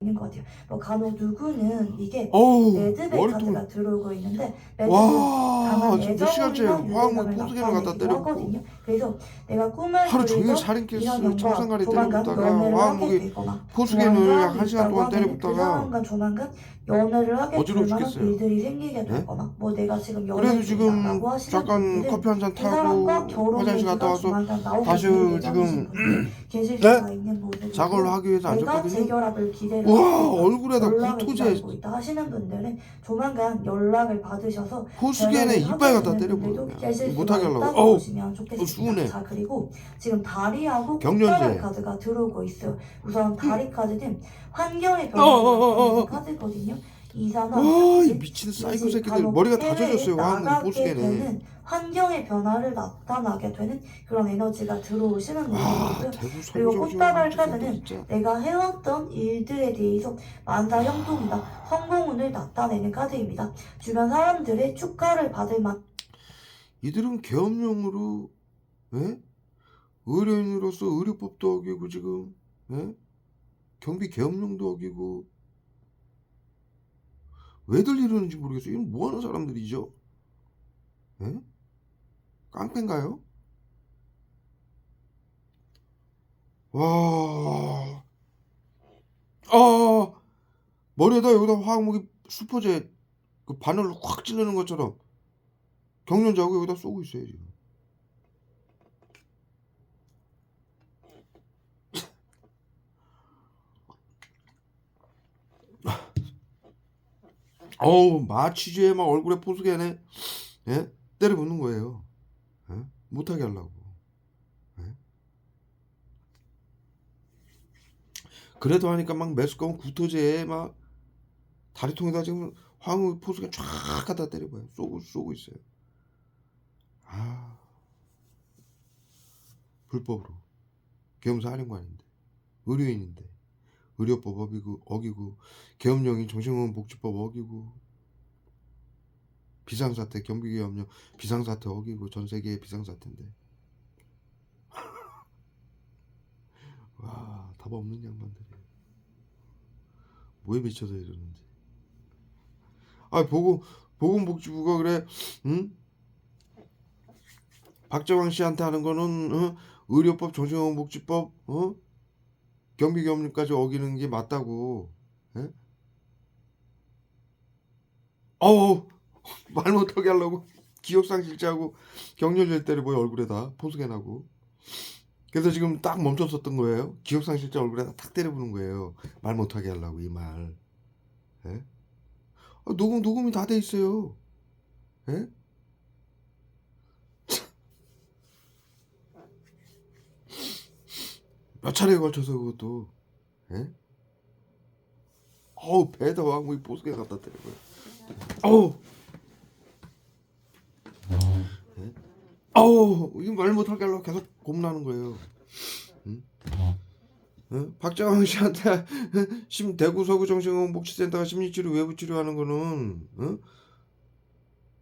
있는 것 같아요. 뭐 간혹 누구는 이게 어우, 매듭의 머리통이. 카드가 들어오고 있는데 매듭은 와, 강한 지금 몇 시간째 애정이나 화학무기 유대감을 포수기를 갖다 나타내기도 때려붓고 하거든요. 그래서 내가 꿈을 하루 종일 꾸리던 살인캐스 이상형과 청산가리 조만간 때려붓다가 연애를 하게 화학무기 되거나 좋아하는 포수기를 약 사람이 1시간 있다고 동안 하면은 그 때려붓다가 사람과 조만간 연애를 하게 어지러워 될 만한 죽겠어요. 일들이 생기게 예? 되거나 뭐 내가 지금 연애 그래서 중이다라고 지금 하시는 잠깐 분들은 커피 한 잔 그 사람과 타고 결혼 화장실 갔다 얘기가 와서 조만간 나오게 다시 될 예정이신 지금 분들 계실 네? 수가 있는 작업을 모습이고요. 하기 위해서 내가 앉았거든요. 재결합을 기대를 하고 와, 있다. 얼굴에다 연락을 구토제 기다리고 있다 하시는 분들은 조만간 연락을 받으셔서 포수기에는 결혼을 이빨 하게 갖다 되는 때려버려 분들도 그냥 계실 수가 못하게 하려고. 있다고 어우, 보시면 좋겠습니다. 수은해. 자, 그리고 지금 다리하고 꽃다발 경련제. 카드가 들어오고 있어요. 우선 다리 카드는 환경의 변화를 나타내는 카드거든요. 이산화, 와, 이 즉 미친 사이코 이직, 새끼들 간혹 머리가 다 해외에 젖었어요. 화학무기 나가게 포수기에는. 되는 환경의 변화를 나타나게 되는 그런 에너지가 들어오시는 아, 모습이고요. 대구 그리고 꽃다발 서부정신원복지센터 카드는 진짜. 내가 해왔던 일들에 대해서 만사형통이다, 성공운을 나타내는 카드입니다. 주변 사람들의 축하를 받을 만 이들은 계엄령으로, 예? 의료인으로서 의료법도 어기고 지금, 예? 경비 계엄령도 어기고 왜들 이러는지 모르겠어요. 이건 뭐하는 사람들이죠? 예? 깡패인가요? 와, 아, 머리에다 여기다 화학무기 수포제 그 바늘로 확 찌르는 것처럼 경련자하고 여기다 쏘고 있어요 지금. 어우, 마취제에 막 얼굴에 포수개네. 예? 때려붓는 거예요. 예? 못하게 하려고. 예? 그래도 하니까 막 메스꺼운 구토제에 막 다리통에다 지금 화학무기 포수개 쫙 갖다 때려봐요. 쏘고 있어요. 아, 불법으로. 계엄사령관인데 의료인인데 의료법 어기고 계엄령인 정신건강복지법 어기고 비상사태 경비계엄령 비상사태 어기고 전세계의 비상사태인데 와, 답 없는 양반들이 뭐에 미쳐서 이러는지. 아, 보건복지부가 그래. 응? 박정환 씨한테 하는 거는 의료법 정신건강복지법 경비계엄령까지 어기는 게 맞다고. 예? 어우, 말 못하게 하려고 기억상실제하고 경련절 때려보여 얼굴에다 포스게 나고. 그래서 지금 딱 멈췄었던 거예요. 기억상실제 얼굴에다 탁 때려부는 거예요. 말 못하게 하려고 이 말. 예? 아, 녹음이 다 돼 있어요. 예? 몇 차례에 걸쳐서 그것도. 예? 어우, 배에다 왕이 보스게 갖다 때려고요. 어우, 예? 어우, 이거 말 못하게 하려고 계속 고문하는 거예요. 응? 박정환 씨한테 대구 서구정신건강복지센터가 심리치료 외부치료하는 거는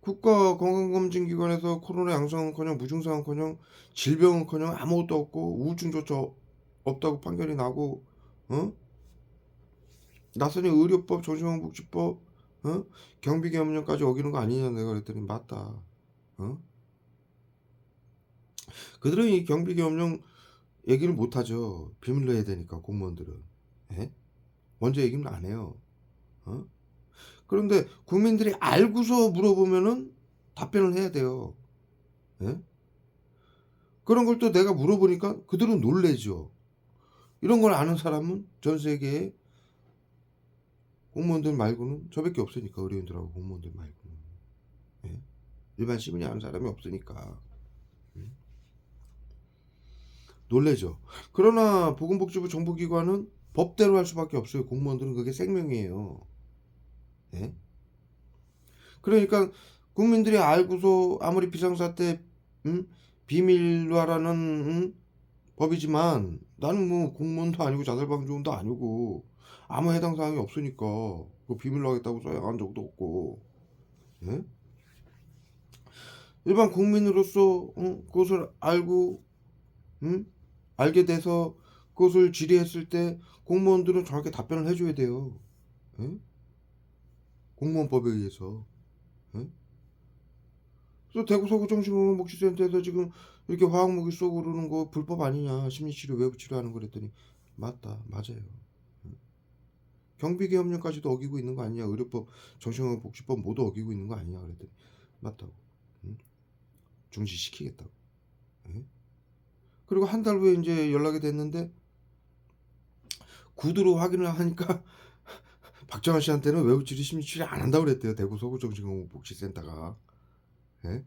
국가건강검진기관에서 코로나 양성은커녕 무증상은커녕 질병은커녕 아무것도 없고 우울증조차 없다고 판결이 나고 나선이 의료법 정신건강복지법 경비계엄령까지 어기는 거 아니냐 내가 그랬더니 맞다. 그들은 이 경비계엄령 얘기를 못하죠. 비밀로 해야 되니까 공무원들은. 예? 먼저 얘기는 안 해요. 그런데 국민들이 알고서 물어보면은 답변을 해야 돼요. 예? 그런 걸 또 내가 물어보니까 그들은 놀래죠. 이런 걸 아는 사람은 전 세계에 공무원들 말고는 저밖에 없으니까. 의료인들하고 공무원들 말고는. 예? 일반 시민이 아는 사람이 없으니까. 놀래죠. 그러나 보건복지부 정보기관은 법대로 할 수밖에 없어요. 공무원들은 그게 생명이에요. 예? 그러니까 국민들이 알고서 아무리 비상사태 비밀로 하라는 법이지만 나는 뭐 공무원도 아니고 자살방지원도 아니고 아무 해당 사항이 없으니까 그 비밀로 하겠다고 써야한 적도 없고. 예? 일반 국민으로서 그것을 알고 알게 돼서 그것을 질의했을 때 공무원들은 정확히 답변을 해줘야 돼요. 예? 공무원법에 의해서. 예? 그래서 대구 서구 정신건강복지센터에서 지금 이렇게 화학무기 쏘고 그러는 거 불법 아니냐, 심리치료 외부치료하는 거 그랬더니 맞다, 맞아요. 경비계엄령까지도 어기고 있는 거 아니냐, 의료법, 정신건강복지법 모두 어기고 있는 거 아니냐 그랬더니 맞다고. 응? 중지시키겠다고. 예? 그리고 한 달 후에 이제 연락이 됐는데 구두로 확인을 하니까 박정환 씨한테는 외부치료 심리치료 안 한다고 그랬대요, 대구 서구 정신건강복지센터가. 예?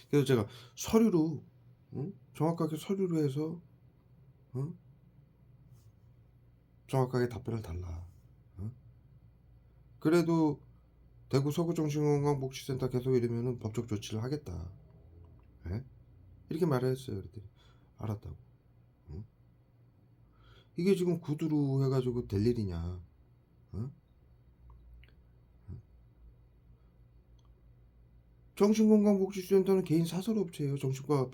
그래서 제가 서류로, 응? 정확하게 서류로 해서, 응? 정확하게 답변을 달라. 응? 그래도 대구 서구정신건강복지센터 계속 이러면은 법적 조치를 하겠다. 예? 이렇게 말을 했어요. 그랬더니 알았다고. 응? 이게 지금 구두로 해가지고 될 일이냐? 응? 정신건강복지센터는 개인 사설업체예요. 정신과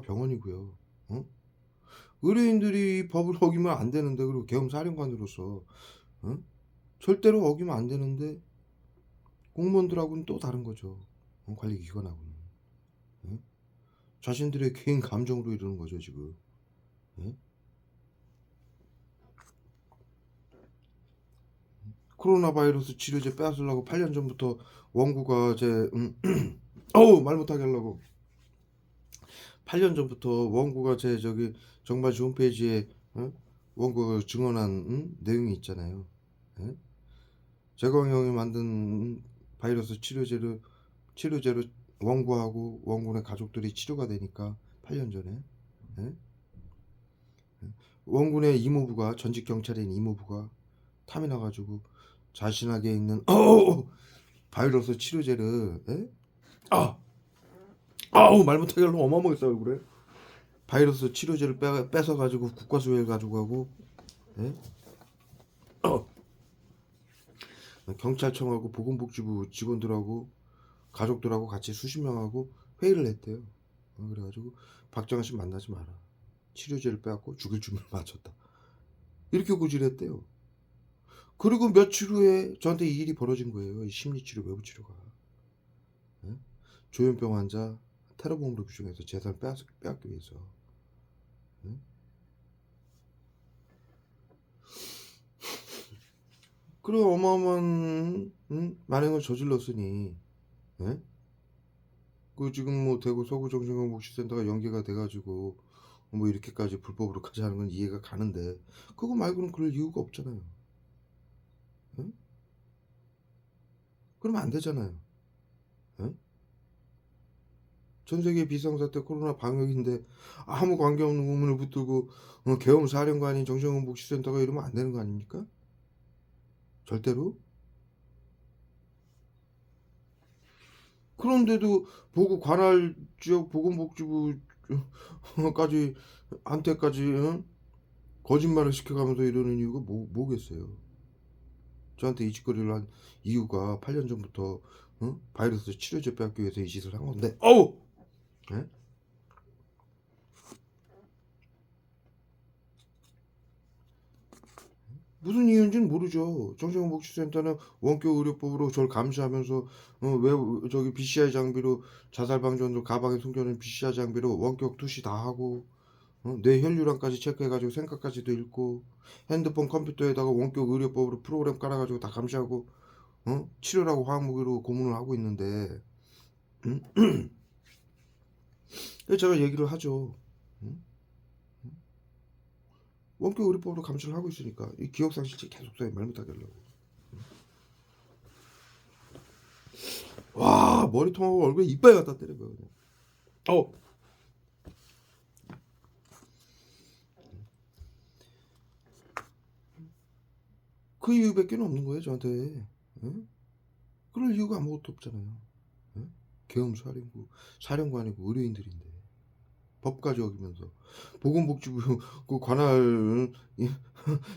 병원이고요. 응? 의료인들이 법을 어기면 안 되는데, 그리고 계엄사령관으로서, 응? 절대로 어기면 안 되는데 공무원들하고는 또 다른 거죠. 관리기관하고는. 응? 자신들의 개인 감정으로 이러는 거죠 지금. 응? 코로나 바이러스 치료제 빼앗으려고 8년 전부터 원구가 제 어우 말 못하게 하려고 8년 전부터 원구가 제 저기 정말지 홈페이지에, 원구 증언한, 내용이 있잖아요. 예? 제광형이 만든, 바이러스 치료제로 원고하고 원고의 가족들이 치료가 되니까 8년 전에, 예? 원군의 이모부가, 전직 경찰인 이모부가 탐이 나가지고 자신에게 있는 바이러스 치료제를, 예? 아, 아우 말 못하게 하려고 어마어마하게 싸우고 그래. 바이러스 치료제를 뺏어가지고 국과수에 가지고 가고, 예? 경찰청하고 보건복지부 직원들하고 가족들하고 같이 수십 명하고 회의를 했대요. 그래가지고 박정환 씨 만나지 마라. 치료제를 빼앗고 죽일 준비를 마쳤다. 이렇게 고질했대요. 그리고 며칠 후에 저한테 이 일이 벌어진 거예요. 이 심리치료 외부치료가. 예? 조현병 환자 테러범으로 규정해서 재산을 빼앗기 위해서. 예? 그리고 어마어마한, 만행을 저질렀으니, 예? 그 지금 뭐 대구 서구정신건강복지센터가 연계가 돼가지고 뭐 이렇게까지 불법으로까지 하는 건 이해가 가는데, 그거 말고는 그럴 이유가 없잖아요. 예? 그러면 안 되잖아요. 예? 전 세계 비상사태 코로나 방역인데 아무 관계없는 의문을 붙들고 계엄사령관인 정신건강복지센터가 이러면 안 되는 거 아닙니까? 절대로. 그런데도 보고 관할 지역 보건복지부까지 한테까지, 거짓말을 시켜가면서 이러는 이유가 뭐겠어요? 저한테 이 짓거리를 한 이유가 8년 전부터, 바이러스 치료제 빼앗기 위해서 이 짓을 한 건데, 어우! 예? 무슨 이유인지는 모르죠. 정신건강복지센터는 원격 의료법으로 저를 감시하면서, 왜 저기 BCI 장비로, 자살 방지원도 가방에 숨겨놓은 BCI 장비로 원격 투시 다 하고, 뇌 혈류량까지 체크해가지고 생각까지도 읽고, 핸드폰 컴퓨터에다가 원격 의료법으로 프로그램 깔아가지고 다 감시하고, 치료라고 화학무기로 고문을 하고 있는데, 음? 그래서 제가 얘기를 하죠. 음? 원격 의료법으로 감시를 하고 있으니까 이 기억상실증 계속 써요. 말 못하게 하려고. 와, 머리통하고 얼굴에 이빨 갖다 때린 거야 그냥. 어. 그 이유밖에 없는 거예요 저한테. 응? 그럴 이유가 아무것도 없잖아요. 응? 사령관이고 의료인들인데 법까지 어기면서 보건복지부 그 관할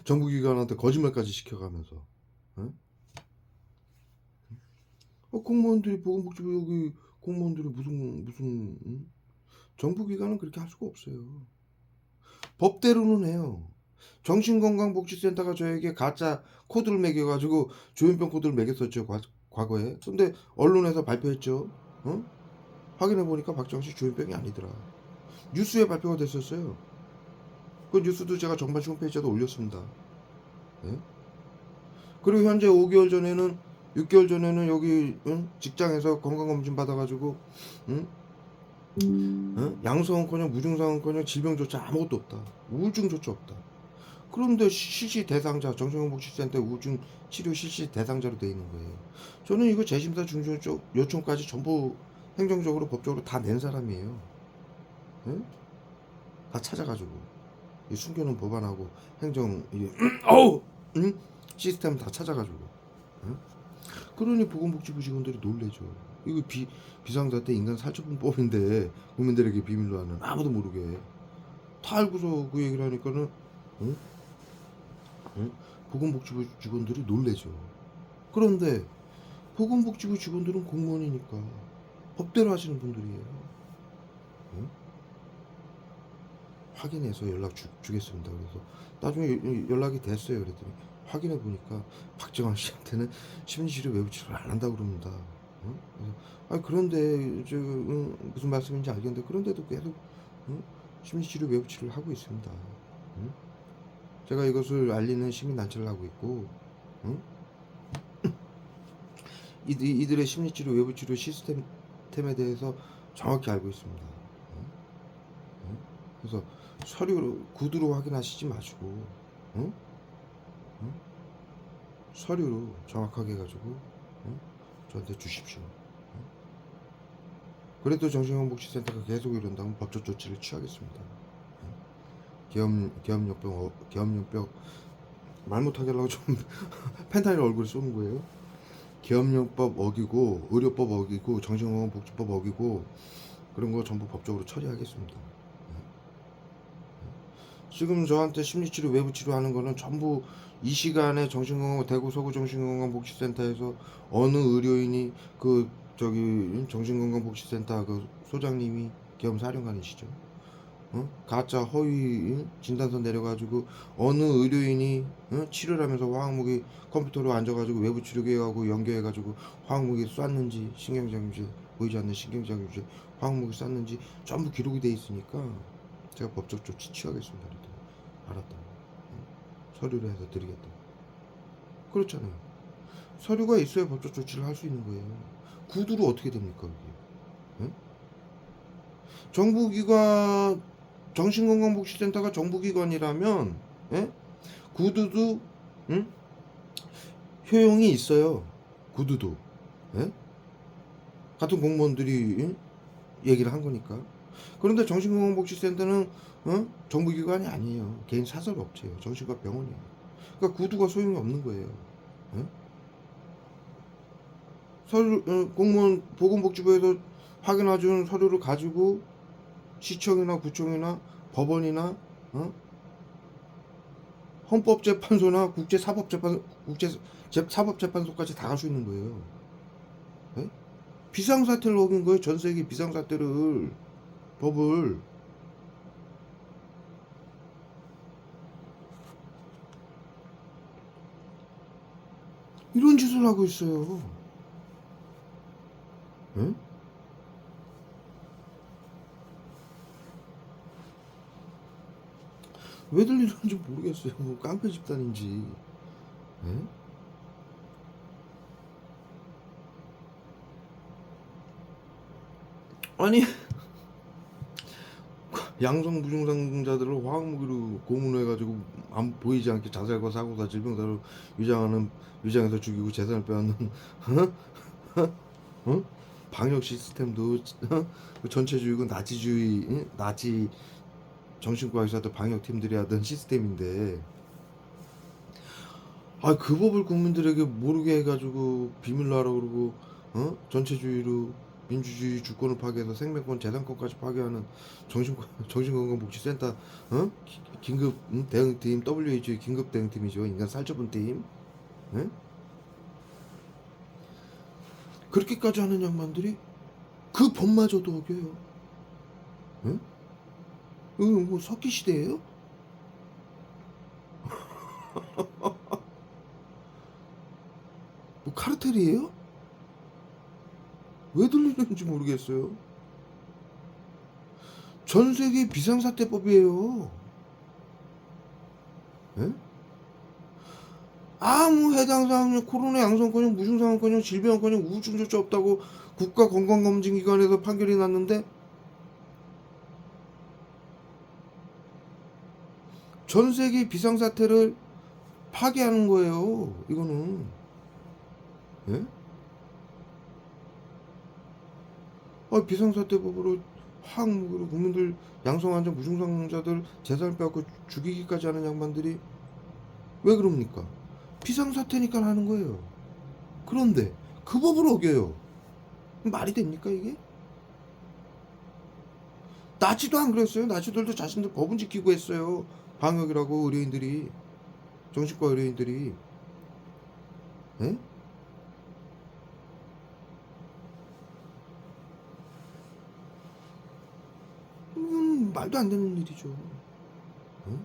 정부기관한테 거짓말까지 시켜가면서, 응? 공무원들이, 보건복지부 여기 공무원들이 무슨, 응? 정부기관은 그렇게 할 수가 없어요. 법대로는 해요. 정신건강복지센터가 저에게 가짜 코드를 매겨가지고 조현병 코드를 매겼었죠, 과거에. 근데 언론에서 발표했죠. 어? 확인해보니까 박정식 조현병이 아니더라. 뉴스에 발표가 됐었어요. 그 뉴스도 제가 정반시 홈페이지에도 올렸습니다. 예? 그리고 현재 5개월 전에는 6개월 전에는 여기 직장에서 건강검진 받아가지고 양성은커녕 무증상은커녕 질병조차 아무것도 없다. 우울증조차 없다. 그런데 실시 대상자 정신건강복지센터 우울증 치료 실시 대상자로 돼 있는 거예요. 저는 이거 재심사 중징 요청까지 전부 행정적으로 법적으로 다 낸 사람이에요. 응? 다 찾아가지고 이 숨겨놓은 법안하고 행정 시스템 다 찾아가지고. 응? 그러니 보건복지부 직원들이 놀래죠. 이거 비상사 때 인간 살처분법인데 국민들에게 비밀로 하는 아무도 모르게 다 알고서 그 얘기를 하니까는 응? 응? 보건복지부 직원들이 놀래죠. 그런데 보건복지부 직원들은 공무원이니까 법대로 하시는 분들이에요. 응? 확인해서 연락 주겠습니다. 그래서 나중에 연락이 됐어요. 그랬더니 확인해 보니까 박정환 씨한테는 심리치료 외부 치료를 안 한다고 그럽니다. 응? 그래서 그런데 무슨 말씀인지 알겠는데 그런데도 계속 심리치료 외부 치료를 하고 있습니다. 응? 제가 이것을 알리는 시민단체를 하고 있고 응? 이들의 심리치료 외부치료 시스템에 대해서 정확히 알고 있습니다. 응? 응? 그래서 서류로 구두로 확인하시지 마시고 응? 응? 서류로 정확하게 해가지고 응? 저한테 주십시오. 응? 그래도 정신건강복지센터가 계속 이런다면 법적 조치를 취하겠습니다. 응? 계엄령병 말 못하게 하려고 좀 펜타닐 얼굴에 쏘는 거예요. 계엄령법 어기고 의료법 어기고 정신건강복지법 어기고 그런 거 전부 법적으로 처리하겠습니다. 지금 저한테 심리치료 외부치료 하는 거는 전부 이 시간에 대구 서구 정신건강복지센터에서 어느 의료인이 그 저기 정신건강복지센터 그 소장님이 계엄사령관이시죠. 가짜 허위 진단서 내려가지고 어느 의료인이 치료를 하면서 화학무기 컴퓨터로 앉아가지고 외부 치료기하고 연결해가지고 화학무기 쐈는지 신경장유제 보이지 않는 신경장유제 화학무기 쐈는지 전부 기록이 돼 있으니까 제가 법적 조치 취하겠습니다. 그랬더니 알았다. 서류를 해서 드리겠다. 그렇잖아요. 서류가 있어야 법적 조치를 할 수 있는 거예요. 구두로 어떻게 됩니까 그게? 응? 정부기관 정신건강복지센터가 정부기관이라면 예? 구두도 응? 효용이 있어요. 구두도 예? 같은 공무원들이 응? 얘기를 한 거니까. 그런데 정신건강복지센터는 정부기관이 아니에요. 개인 사설업체예요. 정신과 병원이에요. 그러니까 구두가 소용이 없는 거예요. 예? 서류 공무원 보건복지부에서 확인해준 서류를 가지고 시청이나 구청이나 법원이나 헌법재판소나 국제사법재판소까지 다 갈 수 있는 거예요. 네? 비상사태를 어긴 거예요. 전 세계 비상사태를 법을. 이런 짓을 하고 있어요. 네? 왜들 이러는지 모르겠어요. 뭐 깡패 집단인지. 네? 아니 양성 무증상자들을 화학무기로 고문해가지고 안 보이지 않게 자살과 사고사 질병사로 위장해서 죽이고 재산을 빼앗는 어? 방역 시스템도 전체주의고 나치주의 나치 정신과 의사들 방역팀들이 하던 시스템인데 그 법을 국민들에게 모르게 해가지고 비밀로 하라고 그러고 전체주의로 민주주의 주권을 파괴해서 생명권 재산권까지 파괴하는 정신건강복지센터 긴급 대응팀 WHO 긴급 대응팀이죠. 인간 살처분팀. 그렇게까지 하는 양반들이 그 법마저도 어겨요. 응? 여기 뭐 석기 시대예요? 뭐 카르텔이에요? 왜 들리는지 모르겠어요. 전 세계 비상사태법이에요. 예? 아무 해당 사항 코로나 양성커녕 무증상커녕 질병커녕 우울증 조차 없다고 국가건강검진기관에서 판결이 났는데 전 세계 비상사태를 파기하는 거예요. 이거는. 예? 비상사태법으로 화학무기로 국민들 양성환자 무증상자들 재산을 빼앗고 죽이기까지 하는 양반들이 왜 그럽니까? 비상사태니까 하는 거예요. 그런데 그 법을 어겨요. 말이 됩니까 이게? 나치도 안 그랬어요. 나치들도 자신들 법은 지키고 했어요. 방역이라고 의료인들이, 정신과 의료인들이. 예? 말도 안 되는 일이죠. 예?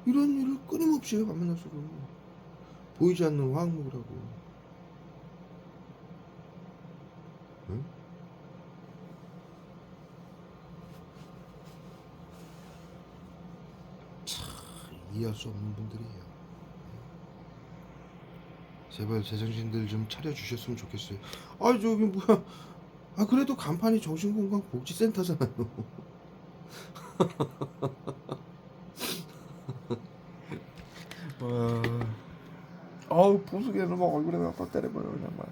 이런 일을 끊임없이 해요. 만나서도 보이지 않는 화학무기라고. 예? 참 이해할 수 없는 분들이에요. 제발 제정신들 좀 차려주셨으면 좋겠어요. 저기 뭐야. 그래도 간판이 정신건강복지센터잖아요. 보수개는 막 얼굴에 갖다 때려버려 그냥 막.